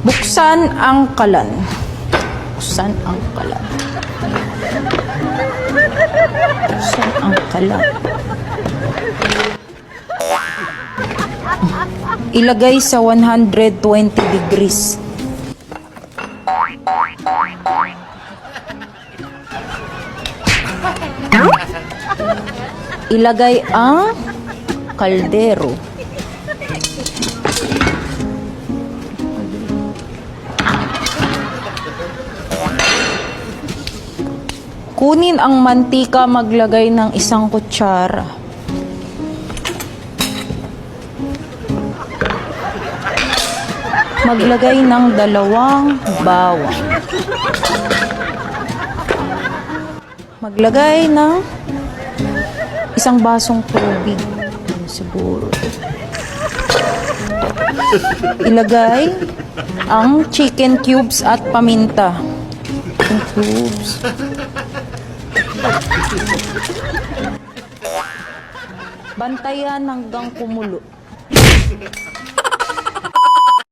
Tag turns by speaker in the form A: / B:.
A: Buksan ang kalan. Buksan ang kalan. Buksan ang kalan. Ilagay sa 120 degrees. Ilagay ang kaldero. Kunin ang mantika, maglagay ng 1 kutsara. Maglagay ng 2 bawang. Maglagay ng 1 basong tubig. Siguro. Ilagay ang chicken cubes at paminta. Chicken cubes. Bantayan hanggang kumulo.